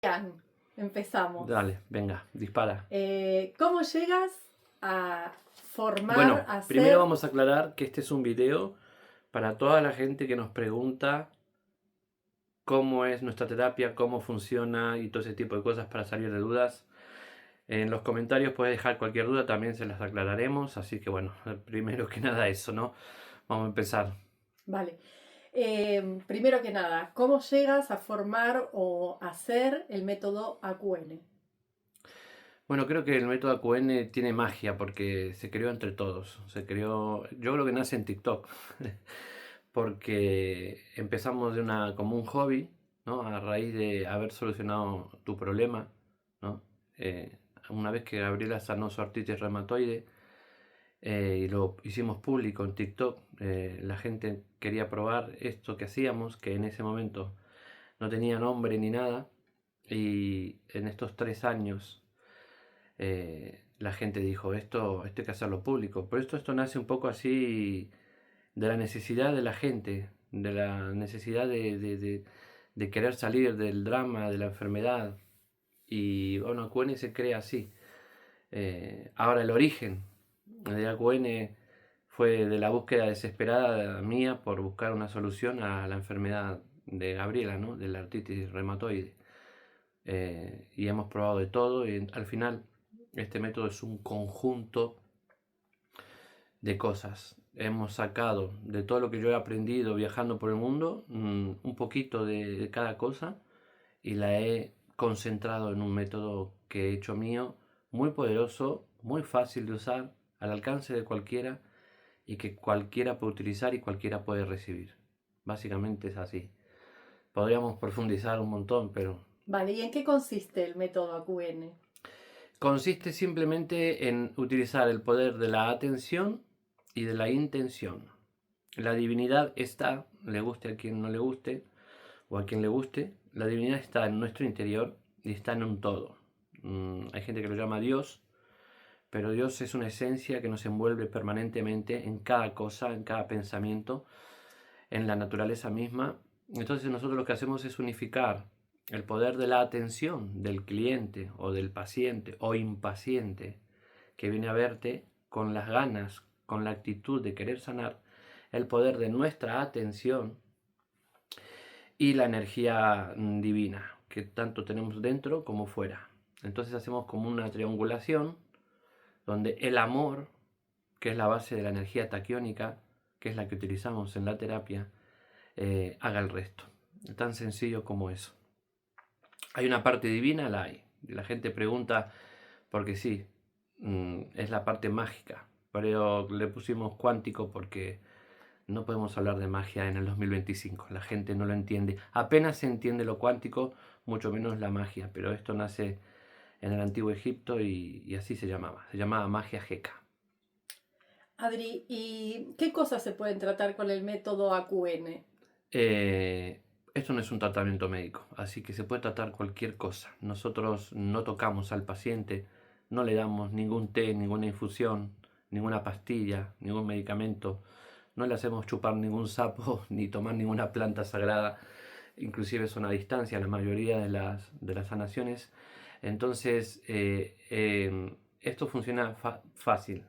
Bien, empezamos. Dale, venga, dispara. ¿Cómo llegas a formar, Bueno, a primero ser? vamos a aclarar que este es un video para toda la gente que nos pregunta cómo es nuestra terapia, cómo funciona y todo ese tipo de cosas para salir de dudas. En los comentarios puedes dejar cualquier duda, también se las aclararemos. Así que bueno, primero que nada eso, ¿no? Vamos a empezar. Vale. Primero que nada, ¿cómo llegas a formar o hacer el método AQN? Bueno, creo que el método AQN tiene magia porque se creó entre todos. Se creó, yo creo que nace en TikTok. Porque empezamos como un hobby, ¿no? A raíz de haber solucionado tu problema, ¿no? Una vez que Gabriela sanó su artritis reumatoide y lo hicimos público en TikTok, la gente quería probar esto que hacíamos, que en ese momento no tenía nombre ni nada, y en estos 3 años la gente dijo, esto hay que hacerlo público. Por esto nace un poco así de la necesidad de la gente, de la necesidad de querer salir del drama, de la enfermedad. Y bueno, AQN se crea así. Ahora, el origen de AQN fue de la búsqueda desesperada mía por buscar una solución a la enfermedad de Gabriela, ¿no? De la artritis reumatoide. Y hemos probado de todo y al final este método es un conjunto de cosas. Hemos sacado de todo lo que yo he aprendido viajando por el mundo, un poquito de cada cosa y la he concentrado en un método que he hecho mío, muy poderoso, muy fácil de usar, al alcance de cualquiera y que cualquiera puede utilizar y cualquiera puede recibir. Básicamente es así. Podríamos profundizar un montón, pero Vale, ¿y en qué consiste el método AQN? consiste simplemente en utilizar el poder de la atención y de la intención. La divinidad está, le guste a quien no le guste, o a quien le guste, la divinidad está en nuestro interior y está en un todo. Hay gente que lo llama Dios, pero Dios es una esencia que nos envuelve permanentemente en cada cosa, en cada pensamiento, en la naturaleza misma. Entonces nosotros lo que hacemos es unificar el poder de la atención del cliente o del paciente o impaciente que viene a verte con las ganas, con la actitud de querer sanar, el poder de nuestra atención y la energía divina que tanto tenemos dentro como fuera. Entonces hacemos como una triangulación donde el amor, que es la base de la energía taquiónica, que es la que utilizamos en la terapia, haga el resto. Tan sencillo como eso. ¿Hay una parte divina? La hay. La gente pregunta porque sí, es la parte mágica, pero le pusimos cuántico porque no podemos hablar de magia en el 2025. La gente no lo entiende. Apenas se entiende lo cuántico, mucho menos la magia. Pero esto nace en el antiguo Egipto y así se llamaba. Se llamaba magia jeca. Adri, ¿y qué cosas se pueden tratar con el método AQN? Esto no es un tratamiento médico, así que se puede tratar cualquier cosa. Nosotros no tocamos al paciente, no le damos ningún té, ninguna infusión, ninguna pastilla, ningún medicamento. No le hacemos chupar ningún sapo ni tomar ninguna planta sagrada. Inclusive son a distancia la mayoría de las sanaciones. Entonces, esto funciona fácil.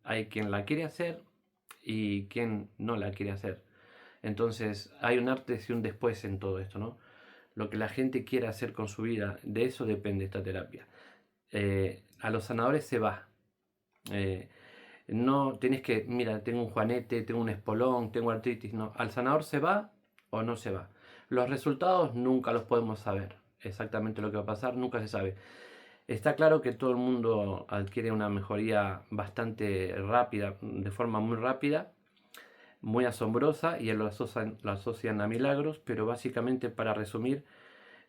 Hay quien la quiere hacer y quien no la quiere hacer. Entonces, hay un antes y un después en todo esto, ¿no? Lo que la gente quiera hacer con su vida, de eso depende esta terapia. A los sanadores se va. Eh, no tenés que, mira, tengo un juanete, tengo un espolón, tengo artritis. No, al sanador se va o no se va. Los resultados nunca los podemos saber. Exactamente lo que va a pasar, nunca se sabe. Está claro que todo el mundo adquiere una mejoría bastante rápida, de forma muy rápida, muy asombrosa, y lo asocian a milagros, pero básicamente, para resumir,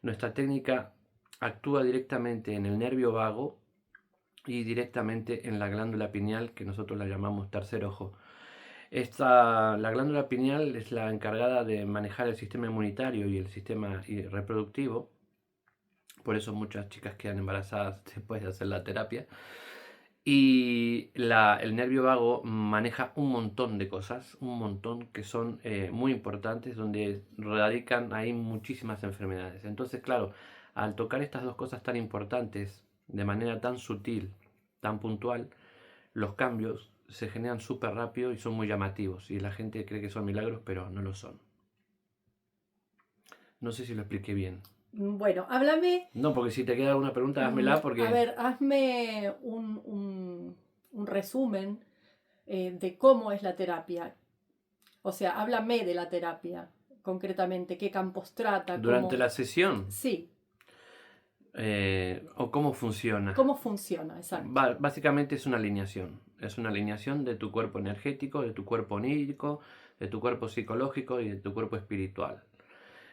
nuestra técnica actúa directamente en el nervio vago y directamente en la glándula pineal, que nosotros la llamamos tercer ojo. La glándula pineal es la encargada de manejar el sistema inmunitario y el sistema reproductivo. Por eso muchas chicas quedan embarazadas después de hacer la terapia. Y el nervio vago maneja un montón de cosas, un montón que son muy importantes, donde radican ahí muchísimas enfermedades. Entonces, claro, Al tocar estas dos cosas tan importantes de manera tan sutil, tan puntual, los cambios se generan súper rápido y son muy llamativos. Y la gente cree que son milagros, pero no lo son. No sé si lo expliqué bien. Bueno, háblame. No, porque si te queda alguna pregunta, házmela porque... A ver, hazme un resumen de cómo es la terapia. O sea, háblame de la terapia, concretamente, qué campos trata, durante cómo... la sesión, Sí, o cómo funciona. cómo funciona, exacto. Básicamente es una alineación. Es una alineación de tu cuerpo energético, de tu cuerpo onírico, de tu cuerpo psicológico y de tu cuerpo espiritual.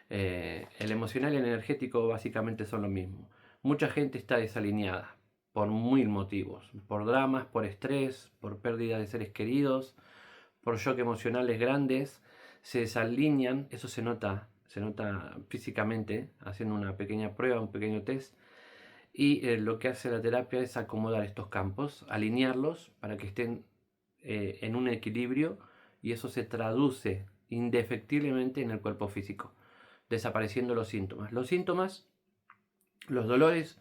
El emocional y el energético básicamente son lo mismo. Mucha gente está desalineada por mil motivos. Por dramas, por estrés, por pérdida de seres queridos, por shock emocionales grandes. Se desalinean, eso se nota físicamente, haciendo una pequeña prueba, un pequeño test. Y lo que hace la terapia es acomodar estos campos, alinearlos para que estén en un equilibrio, y eso se traduce indefectiblemente en el cuerpo físico, desapareciendo los síntomas. Los síntomas, los dolores,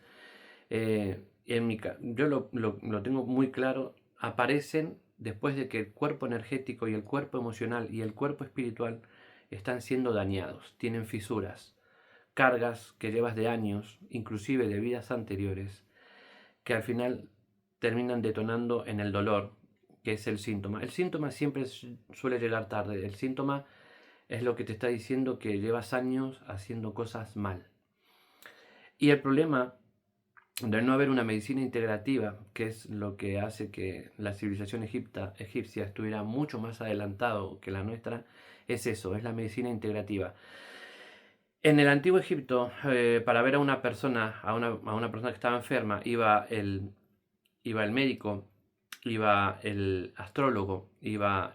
yo lo tengo muy claro, aparecen después de que el cuerpo energético y el cuerpo emocional y el cuerpo espiritual están siendo dañados, tienen fisuras, cargas que llevas de años, inclusive de vidas anteriores, que al final terminan detonando en el dolor, que es el síntoma. El síntoma siempre suele llegar tarde. El síntoma es lo que te está diciendo que llevas años haciendo cosas mal. Y el problema de no haber una medicina integrativa, que es lo que hace que la civilización egipcia estuviera mucho más adelantado que la nuestra, es eso, es la medicina integrativa. En el antiguo Egipto, para ver a una persona, que estaba enferma, iba el médico, iba el astrólogo, iba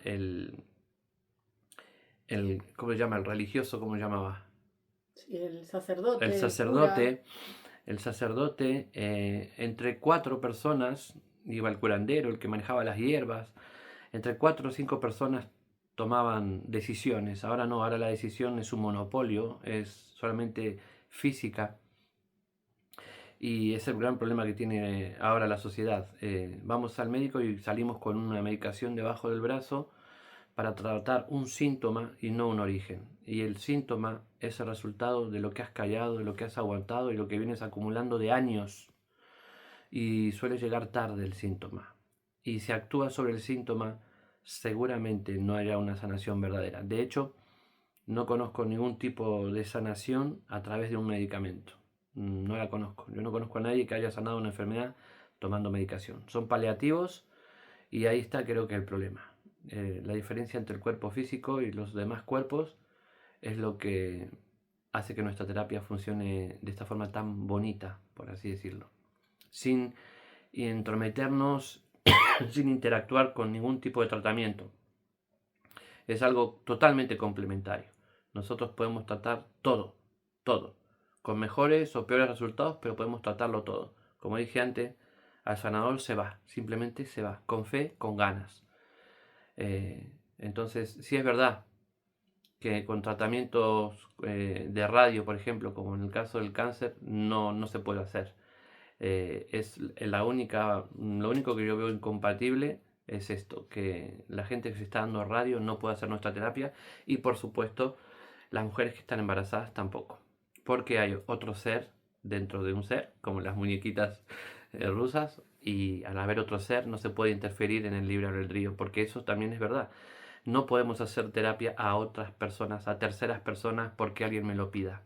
¿cómo se llama? El religioso, ¿cómo se llamaba? Sí, el sacerdote, El el cura. sacerdote, entre 4 personas, iba el curandero, el que manejaba las hierbas, entre 4 o 5 personas tomaban decisiones. Ahora no, ahora la decisión es un monopolio, es solamente física. Y es el gran problema que tiene ahora la sociedad. Vamos al médico y salimos con una medicación debajo del brazo para tratar un síntoma y no un origen. Y el síntoma es el resultado de lo que has callado, de lo que has aguantado y lo que vienes acumulando de años. Y suele llegar tarde el síntoma. Y si actúa sobre el síntoma, seguramente no haya una sanación verdadera. De hecho, no conozco ningún tipo de sanación a través de un medicamento. No la conozco. Yo no conozco a nadie que haya sanado una enfermedad tomando medicación. Son paliativos y ahí está, creo que el problema. La diferencia entre el cuerpo físico y los demás cuerpos es lo que hace que nuestra terapia funcione de esta forma tan bonita, por así decirlo. Sin entrometernos, sin interactuar con ningún tipo de tratamiento. Es algo totalmente complementario. Nosotros podemos tratar todo, con mejores o peores resultados, pero podemos tratarlo todo. Como dije antes, al sanador se va, simplemente se va, con fe, con ganas. Entonces, sí es verdad que con tratamientos de radio, por ejemplo, como en el caso del cáncer, no se puede hacer. Es lo único que yo veo incompatible es esto, que la gente que se está dando radio no puede hacer nuestra terapia, y por supuesto las mujeres que están embarazadas tampoco, porque hay otro ser dentro de un ser, como las muñequitas rusas, y al haber otro ser no se puede interferir en el libre albedrío, porque eso también es verdad. No podemos hacer terapia a otras personas, a terceras personas, porque alguien me lo pida.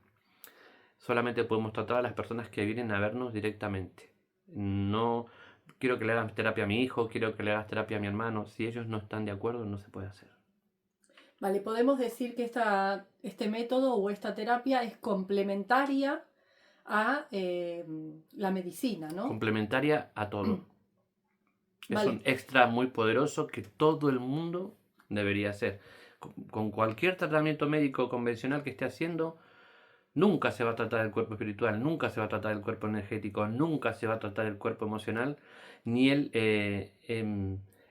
Solamente podemos tratar a las personas que vienen a vernos directamente. No quiero que le hagas terapia a mi hijo, quiero que le hagas terapia a mi hermano. Si ellos no están de acuerdo, no se puede hacer. Vale, podemos decir que este método o esta terapia es complementaria a la medicina, ¿no? Complementaria a todo. Es un Vale, extra muy poderoso que todo el mundo debería hacer. Con cualquier tratamiento médico convencional que esté haciendo, nunca se va a tratar el cuerpo espiritual, nunca se va a tratar el cuerpo energético, nunca se va a tratar el cuerpo emocional, ni el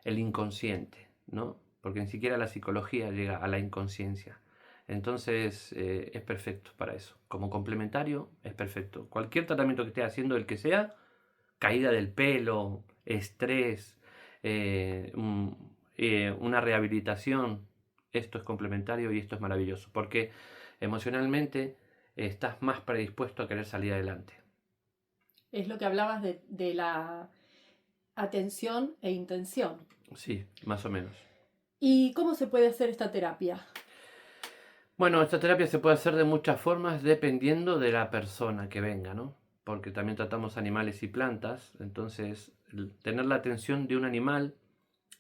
inconsciente, ¿no? Porque ni siquiera la psicología llega a la inconsciencia. Entonces es perfecto para eso. Como complementario es perfecto. Cualquier tratamiento que esté haciendo, el que sea, caída del pelo, estrés, una rehabilitación, esto es complementario y esto es maravilloso, porque emocionalmente estás más predispuesto a querer salir adelante. Es lo que hablabas de la atención e intención. Sí, más o menos. ¿Y cómo se puede hacer esta terapia? Bueno, esta terapia se puede hacer de muchas formas dependiendo de la persona que venga, ¿no? Porque también tratamos animales y plantas, entonces tener la atención de un animal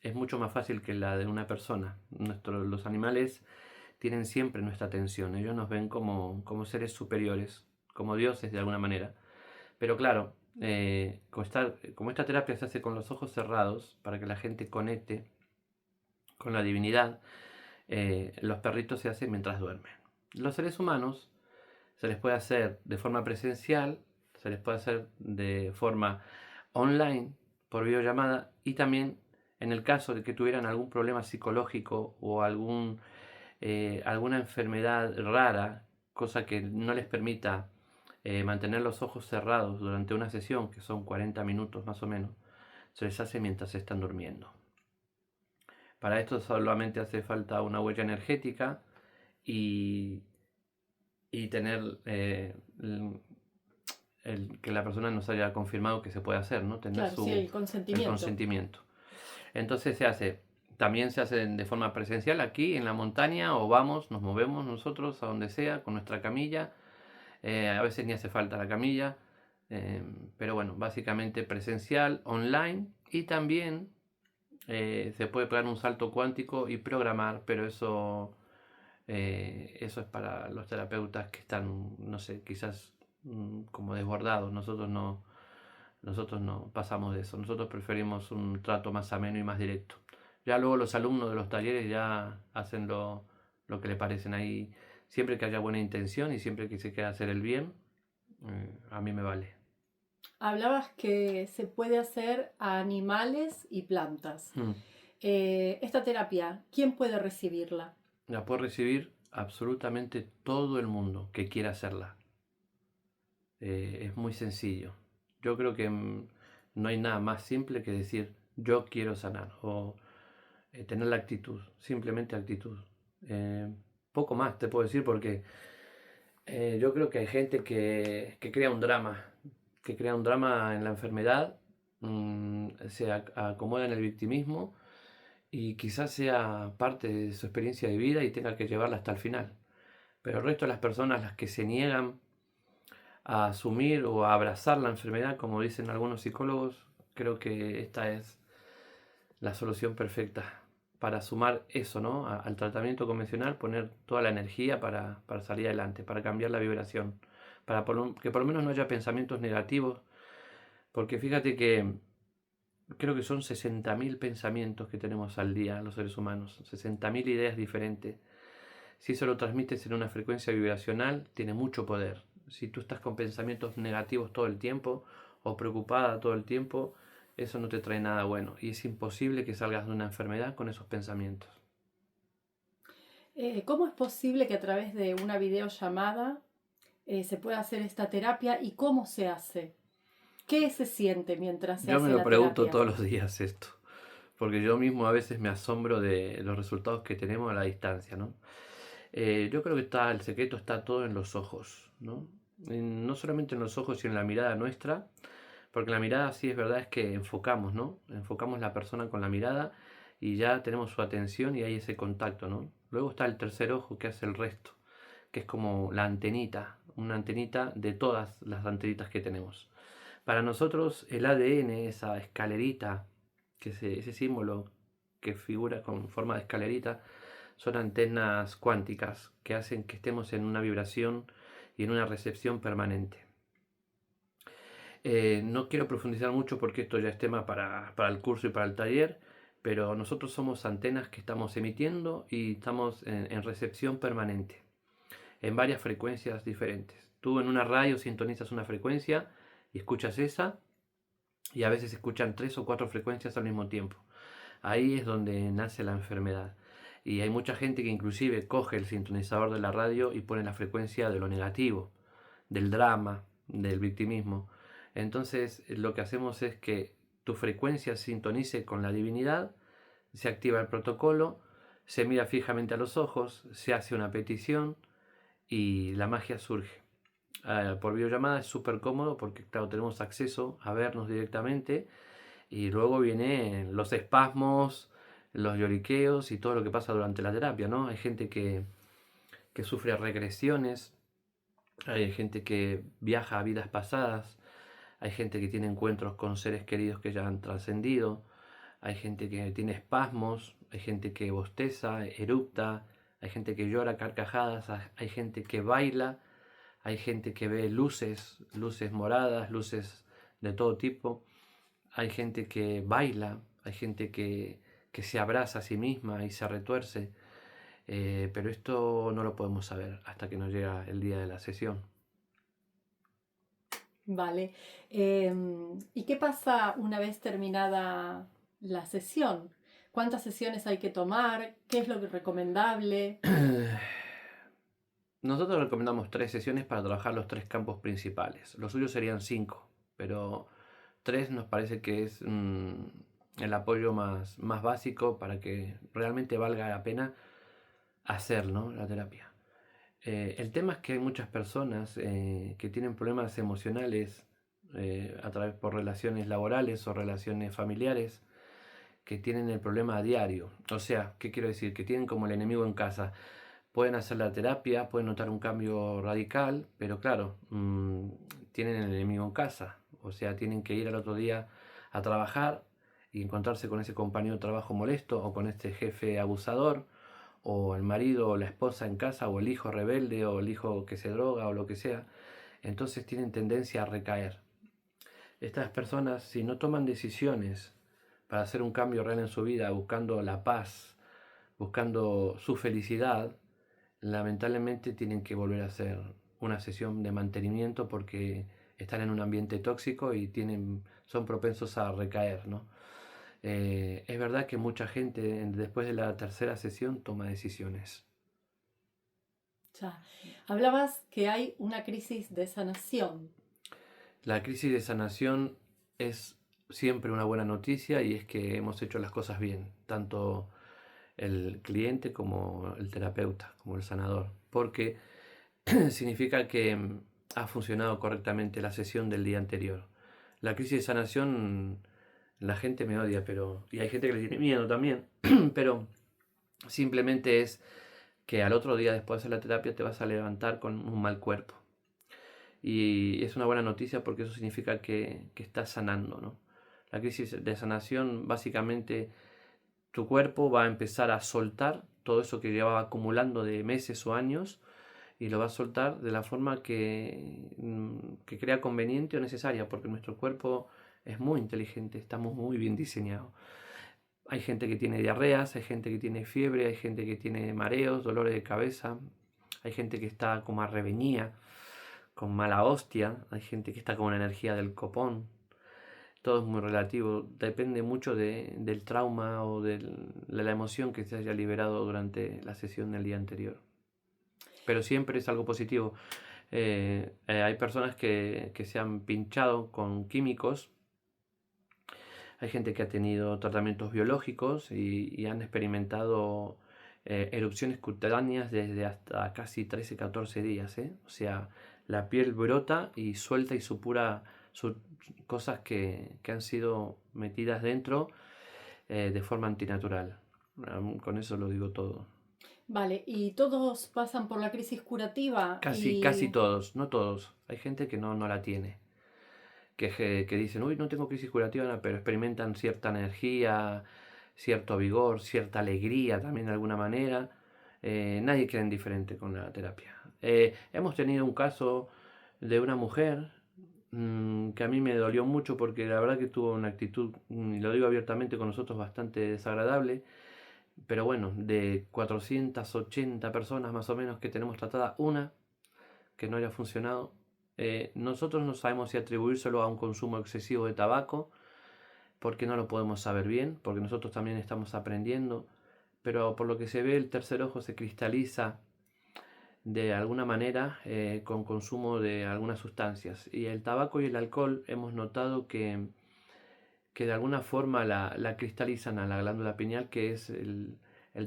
es mucho más fácil que la de una persona. Los animales tienen siempre nuestra atención, ellos nos ven como seres superiores, como dioses de alguna manera. Pero claro, como esta terapia se hace con los ojos cerrados, para que la gente conecte con la divinidad, los perritos se hacen mientras duermen. Los seres humanos se les puede hacer de forma presencial, se les puede hacer de forma online, por videollamada, y también en el caso de que tuvieran algún problema psicológico o alguna enfermedad rara, cosa que no les permita mantener los ojos cerrados durante una sesión, que son 40 minutos más o menos, se les hace mientras están durmiendo. Para esto solamente hace falta una huella energética y, y tener que la persona nos haya confirmado que se puede hacer, ¿no? Tener Claro, sí, el el consentimiento. consentimiento. Entonces también se hace de forma presencial aquí en la montaña, o nos movemos nosotros a donde sea con nuestra camilla. A veces ni hace falta la camilla, pero bueno, básicamente presencial, online, y también se puede pegar un salto cuántico y programar, pero eso es para los terapeutas que están, no sé, quizás como desbordados. Nosotros no pasamos de eso. Nosotros preferimos un trato más ameno y más directo. Ya luego los alumnos de los talleres ya hacen lo que le parecen ahí. Siempre que haya buena intención y siempre que se quiera hacer el bien, a mí me vale. Hablabas que se puede hacer a animales y plantas. Esta terapia, ¿quién puede recibirla? La puede recibir absolutamente todo el mundo que quiera hacerla. Es muy sencillo. Yo creo que no hay nada más simple que decir yo quiero sanar o tener la actitud, simplemente actitud. Poco más te puedo decir porque yo creo que hay gente que crea un drama, en la enfermedad, se acomoda en el victimismo y quizás sea parte de su experiencia de vida y tenga que llevarla hasta el final. Pero el resto de las personas, las que se niegan a asumir o a abrazar la enfermedad, como dicen algunos psicólogos, creo que esta es la solución perfecta para sumar eso, ¿no? Al tratamiento convencional, poner toda la energía para salir adelante, para cambiar la vibración, que por lo menos no haya pensamientos negativos, porque fíjate que creo que son 60.000 pensamientos que tenemos al día los seres humanos, 60.000 ideas diferentes. Si eso lo transmites en una frecuencia vibracional, tiene mucho poder. Si tú estás con pensamientos negativos todo el tiempo o preocupada todo el tiempo, eso no te trae nada bueno y es imposible que salgas de una enfermedad con esos pensamientos. ¿Cómo es posible que a través de una videollamada se pueda hacer esta terapia y cómo se hace? ¿Qué se siente mientras se Yo me hace lo la pregunto terapia? todos los días esto, porque yo mismo a veces me asombro de los resultados que tenemos a la distancia, ¿no? Yo creo que el secreto está todo en los ojos, ¿no? No solamente en los ojos, sino en la mirada nuestra, porque la mirada sí es verdad es que enfocamos, ¿no? Enfocamos la persona con la mirada y ya tenemos su atención y hay ese contacto, ¿no? Luego está el tercer ojo que hace el resto, que es como la antenita, una antenita de todas las antenitas que tenemos. Para nosotros el ADN, esa escalerita, ese símbolo que figura con forma de escalerita, son antenas cuánticas que hacen que estemos en una vibración y en una recepción permanente. No quiero profundizar mucho porque esto ya es tema para el curso y para el taller, pero nosotros somos antenas que estamos emitiendo y estamos en recepción permanente, en varias frecuencias diferentes. Tú en una radio sintonizas una frecuencia y escuchas esa, y a veces escuchan 3 o 4 frecuencias al mismo tiempo. Ahí es donde nace la enfermedad. Y hay mucha gente que inclusive coge el sintonizador de la radio y pone la frecuencia de lo negativo, del drama, del victimismo. Entonces lo que hacemos es que tu frecuencia sintonice con la divinidad, se activa el protocolo, se mira fijamente a los ojos, se hace una petición y la magia surge. Por videollamada es súper cómodo porque claro, tenemos acceso a vernos directamente y luego vienen los espasmos, los lloriqueos y todo lo que pasa durante la terapia, ¿no? Hay gente que sufre regresiones, hay gente que viaja a vidas pasadas, hay gente que tiene encuentros con seres queridos que ya han trascendido, hay gente que tiene espasmos, hay gente que bosteza, eructa, hay gente que llora a carcajadas, hay gente que baila, hay gente que ve luces, luces moradas, luces de todo tipo, hay gente que baila, hay gente que se abraza a sí misma y se retuerce, pero esto no lo podemos saber hasta que nos llega el día de la sesión. Vale. ¿Y qué pasa una vez terminada la sesión? ¿Cuántas sesiones hay que tomar? ¿Qué es lo recomendable? Nosotros recomendamos 3 sesiones para trabajar los 3 campos principales. Lo suyo serían 5, pero 3 nos parece que es el apoyo más básico para que realmente valga la pena hacer, ¿no? La terapia. El tema es que hay muchas personas que tienen problemas emocionales por relaciones laborales o relaciones familiares, que tienen el problema a diario. O sea, ¿qué quiero decir? Que tienen como el enemigo en casa. Pueden hacer la terapia, pueden notar un cambio radical, pero claro, tienen el enemigo en casa. O sea, tienen que ir al otro día a trabajar y encontrarse con ese compañero de trabajo molesto o con este jefe abusador o el marido o la esposa en casa o el hijo rebelde o el hijo que se droga o lo que sea. Entonces tienen tendencia a recaer. Estas personas, si no toman decisiones para hacer un cambio real en su vida, buscando la paz, buscando su felicidad, lamentablemente tienen que volver a hacer una sesión de mantenimiento porque están en un ambiente tóxico y son propensos a recaer, ¿no? Es verdad que mucha gente después de la tercera sesión toma decisiones. Ya. Hablabas que hay una crisis de sanación. La crisis de sanación es siempre una buena noticia y es que hemos hecho las cosas bien, tanto el cliente como el terapeuta, como el sanador, porque significa que ha funcionado correctamente la sesión del día anterior. La crisis de sanación, la gente me odia, y hay gente que le tiene miedo también, pero simplemente es que al otro día después de hacer la terapia te vas a levantar con un mal cuerpo. Y es una buena noticia porque eso significa que estás sanando, ¿no? La crisis de sanación, básicamente, tu cuerpo va a empezar a soltar todo eso que llevaba acumulando de meses o años y lo va a soltar de la forma que crea conveniente o necesaria, porque nuestro cuerpo es muy inteligente, estamos muy bien diseñados. Hay gente que tiene diarreas, hay gente que tiene fiebre, hay gente que tiene mareos, dolores de cabeza, hay gente que está como arrevenía, con mala hostia, hay gente que está con una energía del copón. Todo es muy relativo, depende mucho del trauma o de la emoción que se haya liberado durante la sesión del día anterior. Pero siempre es algo positivo. Hay personas que se han pinchado con químicos, hay gente que ha tenido tratamientos biológicos y han experimentado erupciones cutáneas desde hasta casi 13-14 días. O sea, la piel brota y suelta y supura cosas que han sido metidas dentro de forma antinatural. Con eso lo digo todo. Vale, y todos pasan por la crisis curativa Casi todos, no todos. Hay gente que no la tiene. Que dicen, uy, no tengo crisis curativa, pero experimentan cierta energía, cierto vigor, cierta alegría también de alguna manera. Nadie queda indiferente con la terapia. Hemos tenido un caso de una mujer que a mí me dolió mucho porque la verdad que tuvo una actitud, y lo digo abiertamente, con nosotros bastante desagradable. Pero bueno, de 480 personas más o menos que tenemos tratada, una que no haya funcionado. Nosotros no sabemos si atribuírselo a un consumo excesivo de tabaco, porque no lo podemos saber bien, porque nosotros también estamos aprendiendo, pero por lo que se ve el tercer ojo se cristaliza de alguna manera con consumo de algunas sustancias. Y el tabaco y el alcohol hemos notado que de alguna forma la cristalizan a la glándula pineal, que es el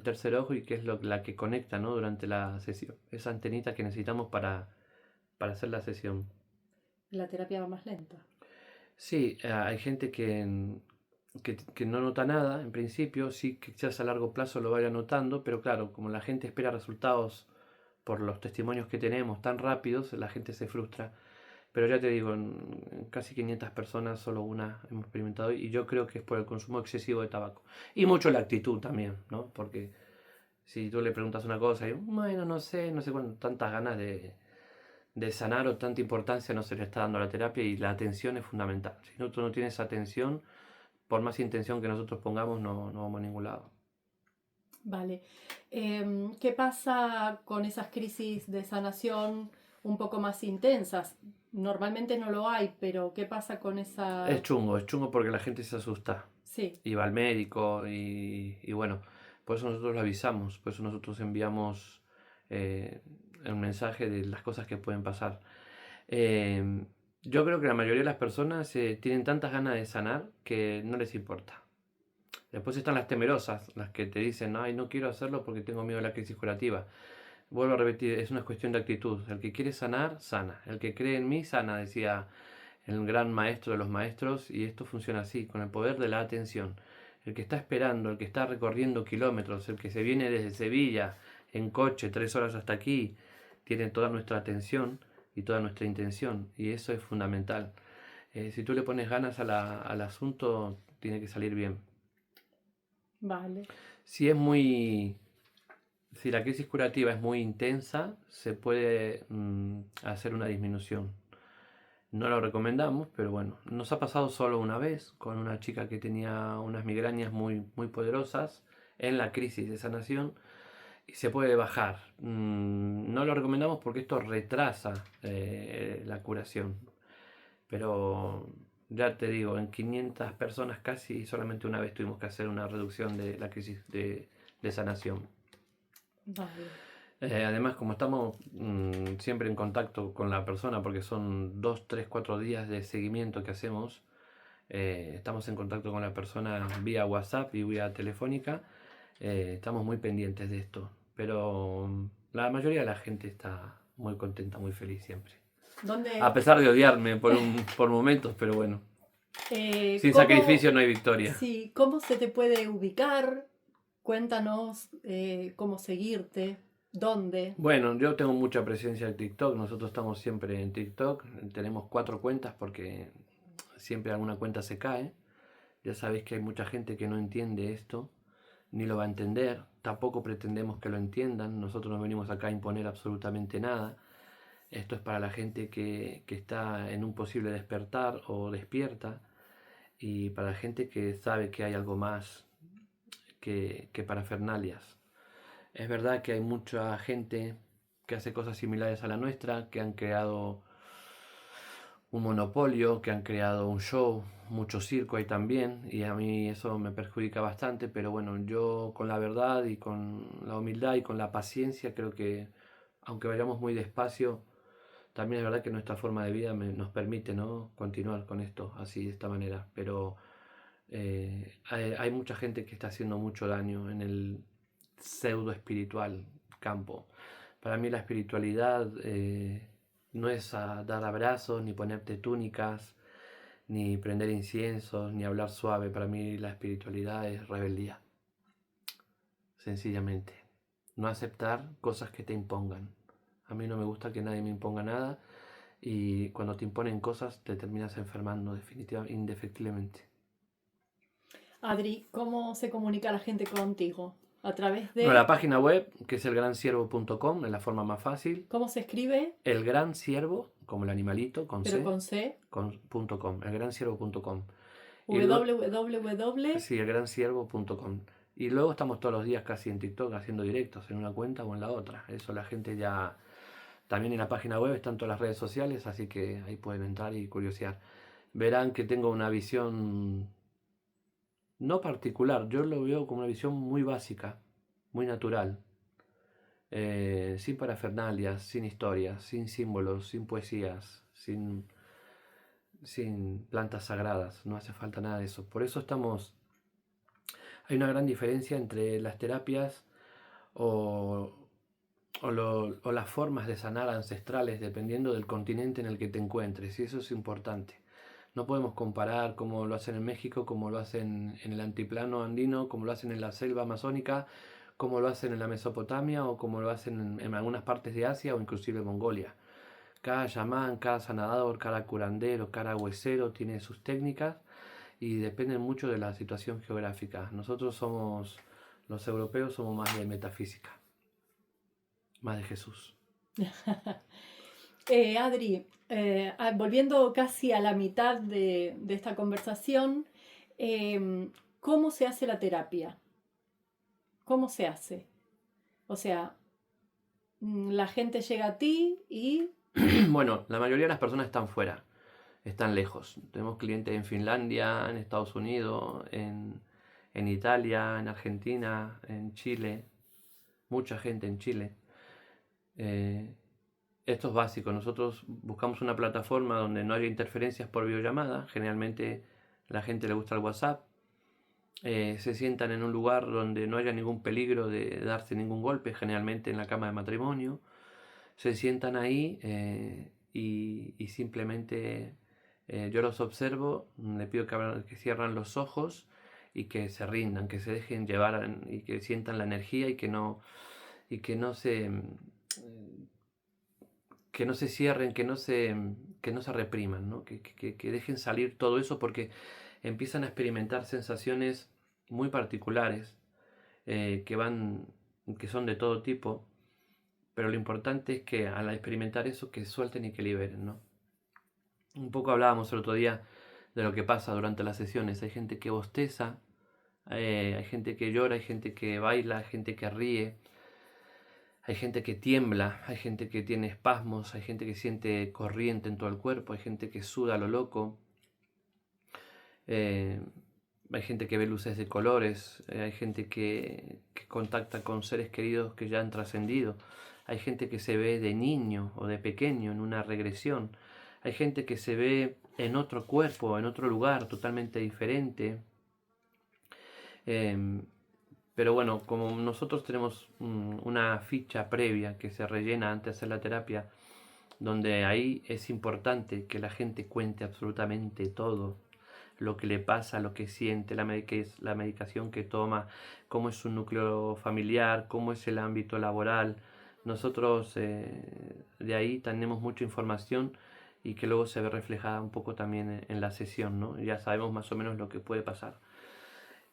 tercer ojo y que es la que conecta, ¿no? Durante la sesión. Esa antenita que necesitamos para hacer la sesión. La terapia va más lenta. Sí, hay gente que no nota nada en principio, sí que quizás a largo plazo lo vaya notando, pero claro, como la gente espera resultados por los testimonios que tenemos tan rápidos, la gente se frustra. Pero ya te digo, en casi 500 personas solo una hemos experimentado y yo creo que es por el consumo excesivo de tabaco. Y mucho la actitud también, ¿no? Porque si tú le preguntas una cosa y, bueno, no sé cuánto, tantas ganas de sanar o tanta importancia no se le está dando a la terapia y la atención es fundamental. Si no, tú no tienes atención, por más intención que nosotros pongamos, no vamos a ningún lado. Vale. ¿Qué pasa con esas crisis de sanación un poco más intensas? Normalmente no lo hay, pero ¿qué pasa con esa...? Es chungo porque la gente se asusta Sí, y va al médico y bueno, por eso nosotros lo avisamos, por eso nosotros enviamos eh, un mensaje de las cosas que pueden pasar. Eh, yo creo que la mayoría de las personas tienen tantas ganas de sanar que no les importa. Después están las temerosas, las que te dicen, ay, no quiero hacerlo porque tengo miedo a la crisis curativa. Vuelvo a repetir, es una cuestión de actitud. El que quiere sanar, sana. El que cree en mí, sana, decía el gran maestro de los maestros, y esto funciona así, con el poder de la atención. El que está esperando, el que está recorriendo kilómetros, el que se viene desde Sevilla en coche 3 horas hasta aquí, tiene toda nuestra atención y toda nuestra intención, y eso es fundamental. Si tú le pones ganas al asunto, tiene que salir bien. vale. Si es muy, si la crisis curativa es muy intensa, se puede hacer una disminución. No lo recomendamos, pero bueno, nos ha pasado solo una vez con una chica que tenía unas migrañas muy poderosas en la crisis de sanación y se puede bajar. No lo recomendamos porque esto retrasa la curación, pero ya te digo, en 500 personas casi solamente una vez tuvimos que hacer una reducción de la crisis de sanación. Vale. Además, como estamos siempre en contacto con la persona, porque son 2, 3, 4 días de seguimiento que hacemos, estamos en contacto con la persona vía WhatsApp y vía telefónica, estamos muy pendientes de esto, pero la mayoría de la gente está muy contenta, muy feliz siempre. ¿Dónde, A pesar de odiarme por momentos, pero bueno, sin cómo, sacrificio no hay victoria. sí, cómo se te puede ubicar? Cuéntanos cómo seguirte, dónde. Bueno, yo tengo mucha presencia en TikTok, nosotros estamos siempre en TikTok, tenemos 4 cuentas porque siempre alguna cuenta se cae. Ya sabéis que hay mucha gente que no entiende esto, ni lo va a entender, tampoco pretendemos que lo entiendan, nosotros no venimos acá a imponer absolutamente nada. Esto es para la gente que está en un posible despertar o despierta y para la gente que sabe que hay algo más que parafernalias. Es verdad que hay mucha gente que hace cosas similares a la nuestra, que han creado un monopolio, que han creado un show, mucho circo ahí también, y a mí eso me perjudica bastante, pero bueno, yo con la verdad y con la humildad y con la paciencia creo que aunque vayamos muy despacio, también es verdad que nuestra forma de vida nos permite, ¿no?, continuar con esto así, de esta manera, pero hay mucha gente que está haciendo mucho daño en el pseudo espiritual campo. Para mí la espiritualidad no es dar abrazos, ni ponerte túnicas, ni prender inciensos, ni hablar suave. Para mí la espiritualidad es rebeldía, sencillamente. No aceptar cosas que te impongan. A mí no me gusta que nadie me imponga nada y cuando te imponen cosas te terminas enfermando definitivamente, indefectiblemente. Adri, ¿cómo se comunica la gente contigo? A través Bueno, la de... página web, que es elgransiervo.com, es la forma más fácil. ¿Cómo se escribe? El Gran Ciervo, como el animalito, con Pero C, con C. .com, elgranciervo.com. Y www. sí, elgranciervo.com. Y luego estamos todos los días casi en TikTok haciendo directos en una cuenta o en la otra. Eso la gente ya... También en la página web están todas las redes sociales, así que ahí pueden entrar y curiosear. Verán que tengo una visión no particular, yo lo veo como una visión muy básica. muy natural, sin parafernalias, sin historias, sin símbolos, sin poesías, sin plantas sagradas, no hace falta nada de eso. Por eso hay una gran diferencia entre las terapias o, o las formas de sanar ancestrales dependiendo del continente en el que te encuentres, y eso es importante. No podemos comparar cómo lo hacen en México, cómo lo hacen en el altiplano andino, cómo lo hacen en la selva amazónica, cómo lo hacen en la Mesopotamia o cómo lo hacen en algunas partes de Asia o inclusive Mongolia. Cada chamán, cada sanador, cada curandero, cada huesero tiene sus técnicas y dependen mucho de la situación geográfica. Los europeos, somos más de metafísica, más de Jesús. Adri, volviendo casi a la mitad de esta conversación, ¿cómo se hace la terapia? ¿Cómo se hace? O sea, la gente llega a ti y... Bueno, la mayoría de las personas están fuera, están lejos. Tenemos clientes en Finlandia, en Estados Unidos, en Italia, en Argentina, en Chile, mucha gente en Chile. Esto es básico. Nosotros buscamos una plataforma donde no haya interferencias por videollamada. Generalmente la gente le gusta el WhatsApp. Se sientan en un lugar donde no haya ningún peligro de darse ningún golpe, generalmente en la cama de matrimonio. Se sientan ahí y simplemente yo los observo, le pido que cierran los ojos y que se rindan, que se dejen llevar y que sientan la energía y que no se cierren, que no se repriman, ¿no? Que dejen salir todo eso porque empiezan a experimentar sensaciones muy particulares que son de todo tipo, pero lo importante es que al experimentar eso, que suelten y que liberen, ¿no? Un poco hablábamos el otro día de lo que pasa durante las sesiones. Hay gente que bosteza, hay gente que llora, hay gente que baila, hay gente que ríe, hay gente que tiembla, hay gente que tiene espasmos, hay gente que siente corriente en todo el cuerpo, hay gente que suda a lo loco, hay gente que ve luces de colores, hay gente que contacta con seres queridos que ya han trascendido, hay gente que se ve de niño o de pequeño en una regresión, hay gente que se ve en otro cuerpo, en otro lugar totalmente diferente. Pero bueno, como nosotros tenemos una ficha previa que se rellena antes de hacer la terapia, donde ahí es importante que la gente cuente absolutamente todo, lo que le pasa, lo que siente, la medicación que toma, cómo es su núcleo familiar, cómo es el ámbito laboral. Nosotros de ahí tenemos mucha información y que luego se ve reflejada un poco también en la sesión, ¿no? Ya sabemos más o menos lo que puede pasar.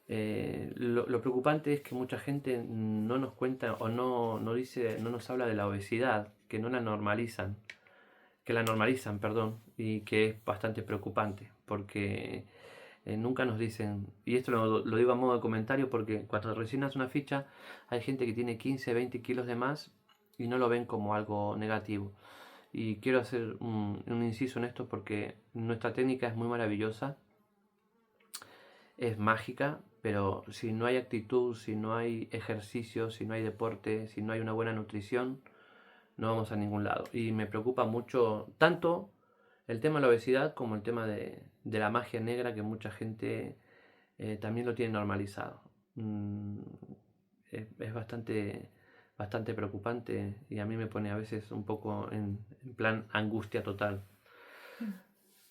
Lo preocupante es que mucha gente no nos cuenta o no nos habla de la obesidad, que la normalizan, perdón, y que es bastante preocupante, porque nunca nos dicen, y esto lo digo a modo de comentario porque cuando recién haces una ficha hay gente que tiene 15, 20 kilos de más y no lo ven como algo negativo. Y quiero hacer un inciso en esto porque nuestra técnica es muy maravillosa, es mágica, pero si no hay actitud, si no hay ejercicio, si no hay deporte, si no hay una buena nutrición, no vamos a ningún lado. Y me preocupa mucho tanto el tema de la obesidad como el tema de la magia negra, que mucha gente también lo tiene normalizado. Es bastante preocupante y a mí me pone a veces un poco en plan angustia total,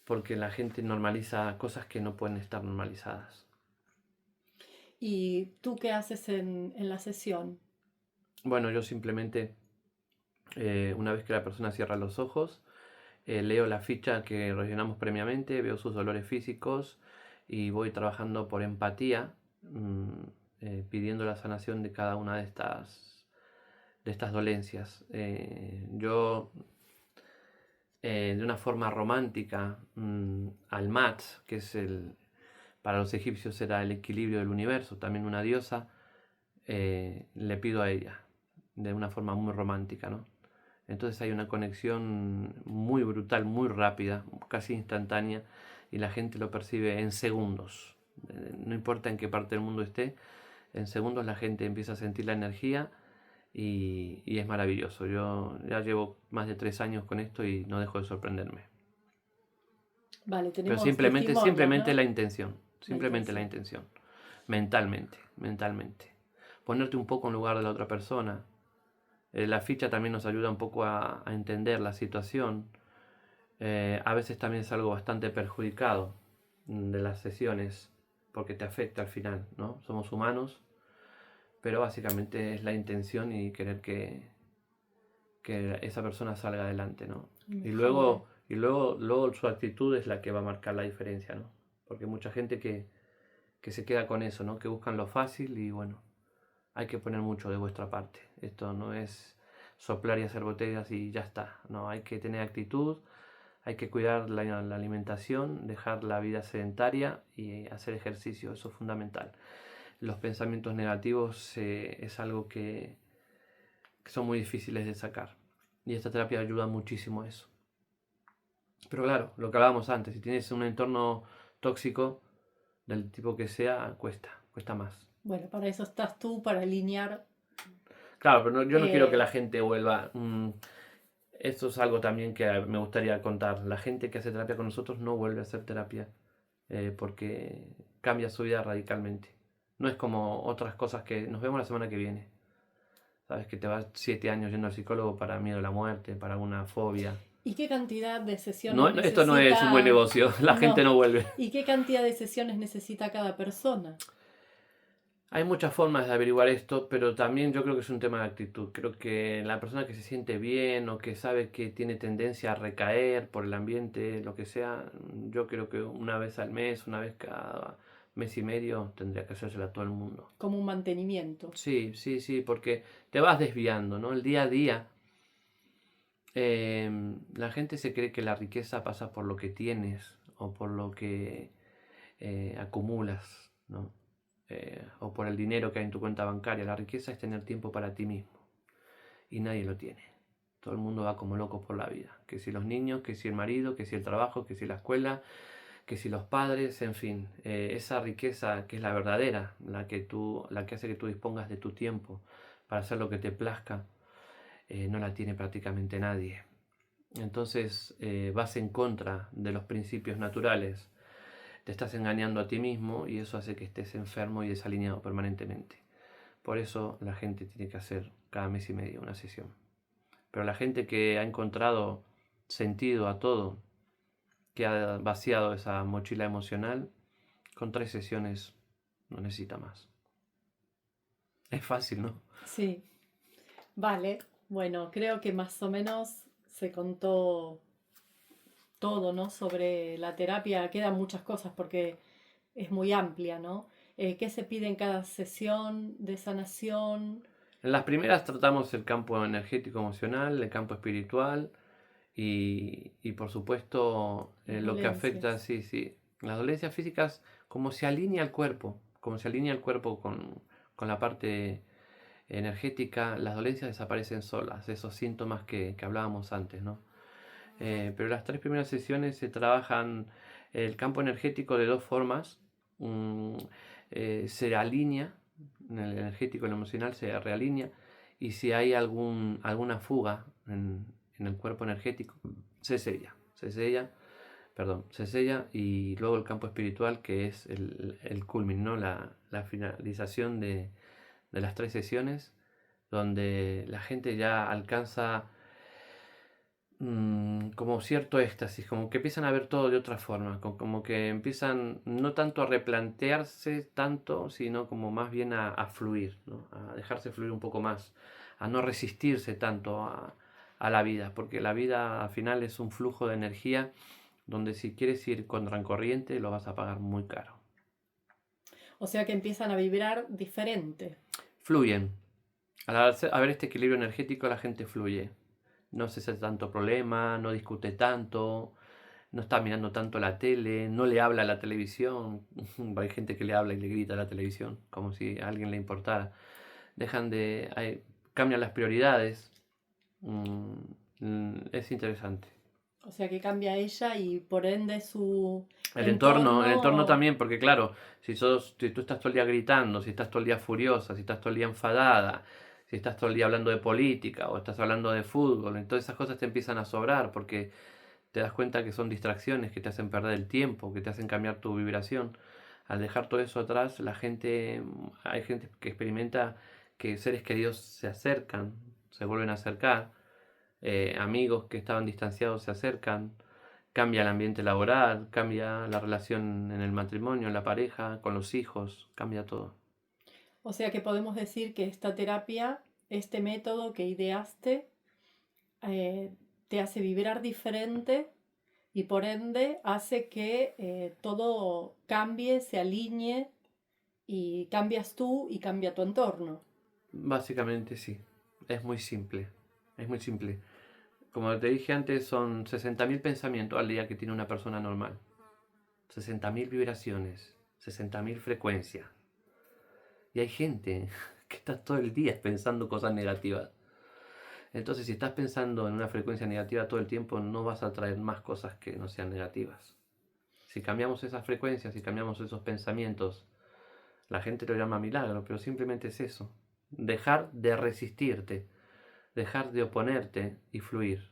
porque la gente normaliza cosas que no pueden estar normalizadas. ¿Y tú qué haces en la sesión? Bueno, yo simplemente, una vez que la persona cierra los ojos, leo la ficha que rellenamos previamente, veo sus dolores físicos y voy trabajando por empatía, pidiendo la sanación de cada una de estas dolencias. Yo, de una forma romántica, al Mat, que es para los egipcios era el equilibrio del universo, también una diosa, le pido a ella, de una forma muy romántica, ¿no? Entonces hay una conexión muy brutal, muy rápida, casi instantánea, y la gente lo percibe en segundos. No importa en qué parte del mundo esté, En segundos la gente empieza a sentir la energía y es maravilloso. Yo ya llevo más de 3 años con esto y no dejo de sorprenderme. Vale, Pero tenemos simplemente, testimonios, simplemente ¿no? la intención. La Simplemente la intención. intención. Mentalmente. Ponerte un poco en lugar de la otra persona. La ficha también nos ayuda un poco a entender la situación. A veces también es algo bastante perjudicado de las sesiones porque te afecta al final, ¿no? Somos humanos, pero básicamente es la intención y querer que esa persona salga adelante, ¿no? Y Mejore. luego su actitud es la que va a marcar la diferencia, ¿no? Porque hay mucha gente que se queda con eso, ¿no? Que buscan lo fácil y bueno, hay que poner mucho de vuestra parte. Esto no es soplar y hacer botellas y ya está, no, hay que tener actitud, hay que cuidar la alimentación, dejar la vida sedentaria y hacer ejercicio, eso es fundamental. Los pensamientos negativos es algo que son muy difíciles de sacar y esta terapia ayuda muchísimo a eso. Pero claro, lo que hablábamos antes, si tienes un entorno tóxico del tipo que sea, cuesta más. Bueno, para eso estás tú, para alinear. Claro, pero yo no quiero que la eh, gente vuelva. Esto es algo también que me gustaría contar. La gente que hace terapia con nosotros no vuelve a hacer terapia porque cambia su vida radicalmente. No es como otras cosas que nos vemos la semana que viene. Sabes que te vas 7 años yendo al psicólogo para miedo a la muerte, para una fobia. ¿Y qué cantidad de No, sesiones esto no es un buen necesita? negocio. La gente No. no vuelve. ¿Y qué cantidad de sesiones necesita cada persona? Hay muchas formas de averiguar esto, pero también yo creo que es un tema de actitud. Creo que la persona que se siente bien o que sabe que tiene tendencia a recaer por el ambiente, lo que sea, yo creo que una vez al mes, una vez cada mes y medio, tendría que hacérsela a todo el mundo. Como un mantenimiento. Sí, sí, sí, porque te vas desviando, ¿no? El día a día, la gente se cree que la riqueza pasa por lo que tienes o por lo que acumulas, ¿no? O por el dinero que hay en tu cuenta bancaria. La riqueza es tener tiempo para ti mismo y nadie lo tiene. Todo el mundo va como loco por la vida. Que si los niños, que si el marido, que si el trabajo, que si la escuela, que si los padres, en fin. Esa riqueza que es la verdadera, la que hace que tú dispongas de tu tiempo para hacer lo que te plazca, no la tiene prácticamente nadie. Entonces vas en contra de los principios naturales, te estás engañando a ti mismo y eso hace que estés enfermo y desalineado permanentemente. Por eso la gente tiene que hacer cada mes y medio una sesión. Pero la gente que ha encontrado sentido a todo, que ha vaciado esa mochila emocional, con 3 sesiones no necesita más. Es fácil, ¿no? Sí. Vale. Bueno, creo que más o menos se contó todo, ¿no? Sobre la terapia. Quedan muchas cosas porque es muy amplia, ¿no? ¿Qué se pide en cada sesión de sanación? En las primeras tratamos el campo energético emocional, el campo espiritual y por supuesto Las lo que afecta, dolencias. sí, sí, las dolencias físicas, como se alinea el cuerpo, como se alinea el cuerpo con la parte energética, las dolencias desaparecen solas, esos síntomas que hablábamos antes, ¿no? Pero las 3 primeras sesiones se trabajan el campo energético de 2 formas. Mm, Se alinea, en el energético y el emocional se realinea, y si hay alguna fuga en el cuerpo energético, se sella, y luego el campo espiritual, que es el culmin, ¿no? La finalización de las 3 sesiones, donde la gente ya alcanza como cierto éxtasis, como que empiezan a ver todo de otra forma, como que empiezan no tanto a replantearse tanto, sino como más bien a fluir, ¿no? A dejarse fluir un poco más, a no resistirse tanto a la vida, porque la vida al final es un flujo de energía donde si quieres ir contracorriente lo vas a pagar muy caro. O sea que empiezan a vibrar diferente. Fluyen. Al haber este equilibrio energético la gente fluye. No se hace tanto problema, no discute tanto, no está mirando tanto la tele, no le habla a la televisión. Hay gente que le habla y le grita a la televisión, como si a alguien le importara. Cambian las prioridades. Es interesante. O sea que cambia ella y por ende su El entorno entorno. también, porque claro, si tú estás todo el día gritando, si estás todo el día furiosa, si estás todo el día enfadada, si estás todo el día hablando de política o estás hablando de fútbol, entonces esas cosas te empiezan a sobrar porque te das cuenta que son distracciones que te hacen perder el tiempo, que te hacen cambiar tu vibración. Al dejar todo eso atrás, hay gente que experimenta que seres queridos se acercan, se vuelven a acercar, amigos que estaban distanciados se acercan, cambia el ambiente laboral, cambia la relación en el matrimonio, en la pareja, con los hijos, cambia todo. O sea que podemos decir que esta terapia, este método que ideaste, eh, te hace vibrar diferente y por ende hace que todo cambie, se alinee y cambias tú y cambia tu entorno. Básicamente sí, es muy simple, es muy simple. Como te dije antes, son 60.000 pensamientos al día que tiene una persona normal. 60.000 vibraciones, 60.000 frecuencias. Y hay gente que está todo el día pensando cosas negativas. Entonces, si estás pensando en una frecuencia negativa todo el tiempo, no vas a traer más cosas que no sean negativas. Si cambiamos esas frecuencias, si cambiamos esos pensamientos, la gente lo llama milagro, pero simplemente es eso. Dejar de resistirte, dejar de oponerte y fluir.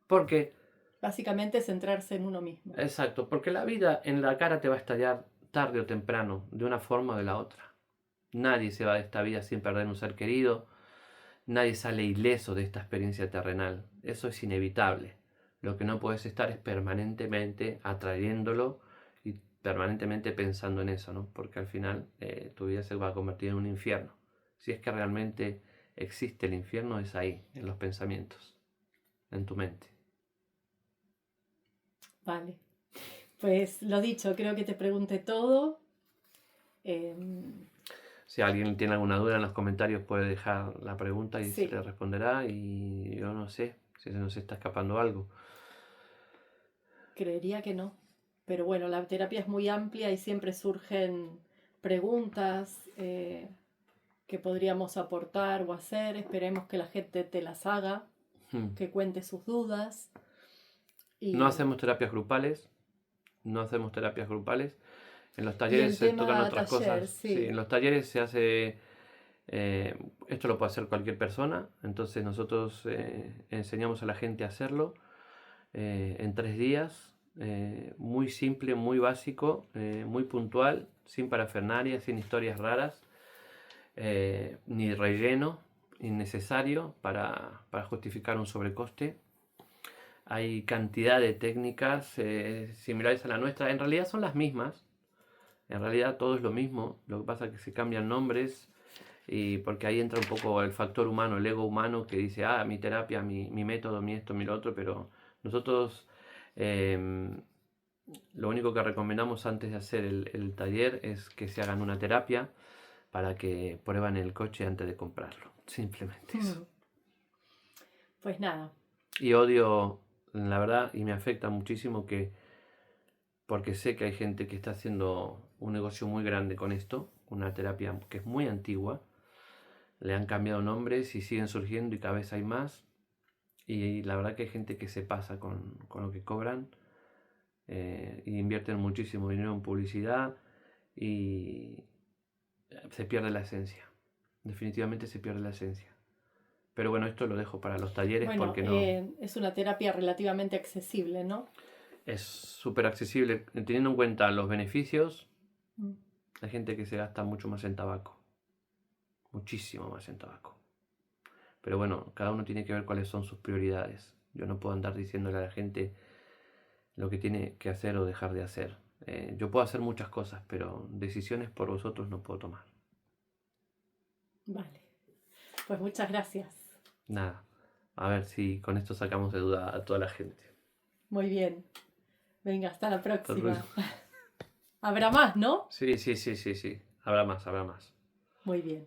Porque, Básicamente centrarse en uno mismo. exacto, porque la vida en la cara te va a estallar tarde o temprano, de una forma o de la otra. Nadie se va de esta vida sin perder un ser querido, nadie sale ileso de esta experiencia terrenal. Eso es inevitable. Lo que no puedes estar es permanentemente atrayéndolo y permanentemente pensando en eso, ¿no? Porque al final tu vida se va a convertir en un infierno. Si es que realmente existe el infierno, es ahí, en los pensamientos, en tu mente. Vale. Pues lo dicho, creo que te pregunté todo. Eh, Si alguien tiene alguna duda en los comentarios puede dejar la pregunta y se sí, le responderá y yo no sé si se nos está escapando algo. creería que no. Pero bueno, la terapia es muy amplia y siempre surgen preguntas que podríamos aportar o hacer. Esperemos que la gente te las haga, Hmm. que cuente sus dudas. No Y, hacemos terapias grupales, no hacemos terapias grupales. En los y talleres el se tocan tema otras taller, cosas. Sí, sí. en los talleres se hace... esto lo puede hacer cualquier persona, entonces nosotros enseñamos a la gente a hacerlo en 3 días, muy simple, muy básico, muy puntual, sin parafernalia, sin historias raras, ni relleno innecesario para justificar un sobrecoste. Hay cantidad de técnicas similares a la nuestra, en realidad son las mismas, en realidad todo es lo mismo, lo que pasa es que se cambian nombres y porque ahí entra un poco el factor humano, el ego humano que dice, mi terapia, mi método, mi esto, mi lo otro, pero nosotros lo único que recomendamos antes de hacer el taller es que se hagan una terapia para que prueban el coche antes de comprarlo, simplemente eso. Pues nada, Y odio, la verdad, y me afecta muchísimo porque sé que hay gente que está haciendo un negocio muy grande con esto, una terapia que es muy antigua, le han cambiado nombres y siguen surgiendo y cada vez hay más. Y la verdad que hay gente que se pasa con lo que cobran y invierten muchísimo dinero en publicidad y se pierde la esencia. Definitivamente se pierde la esencia. Pero bueno, esto lo dejo para los talleres bueno, porque no es una terapia relativamente accesible, ¿no? es súper accesible. Teniendo en cuenta los beneficios, Mm. hay gente que se gasta mucho más en tabaco. Muchísimo más en tabaco. Pero bueno, cada uno tiene que ver cuáles son sus prioridades. Yo no puedo andar diciéndole a la gente lo que tiene que hacer o dejar de hacer. Yo puedo hacer muchas cosas, pero decisiones por vosotros no puedo tomar. Vale, pues muchas gracias. Nada. A ver si con esto sacamos de duda a toda la gente. Muy bien. Venga, hasta la Hasta luego. próxima. Habrá más, ¿no? Sí, sí, sí, sí, sí. Habrá más, habrá más. Muy bien.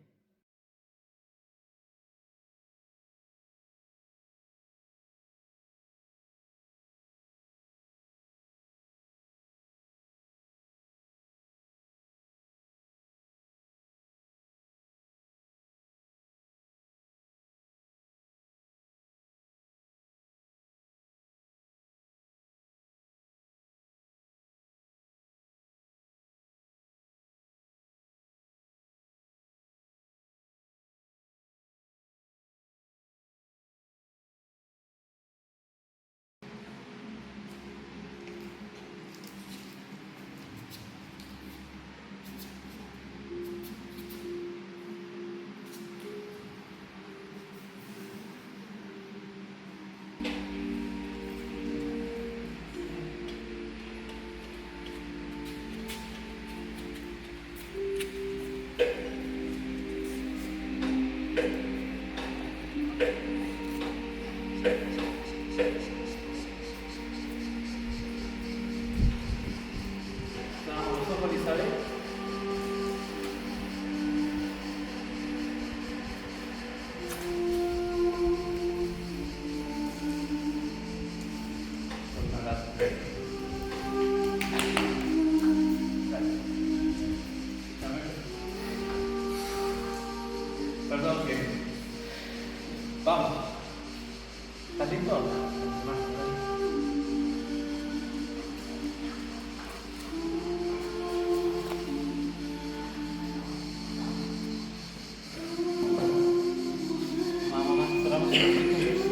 por Isabel. Perdón que... Vamos. ¿Estás listo? Vamos, esperamos un poquito.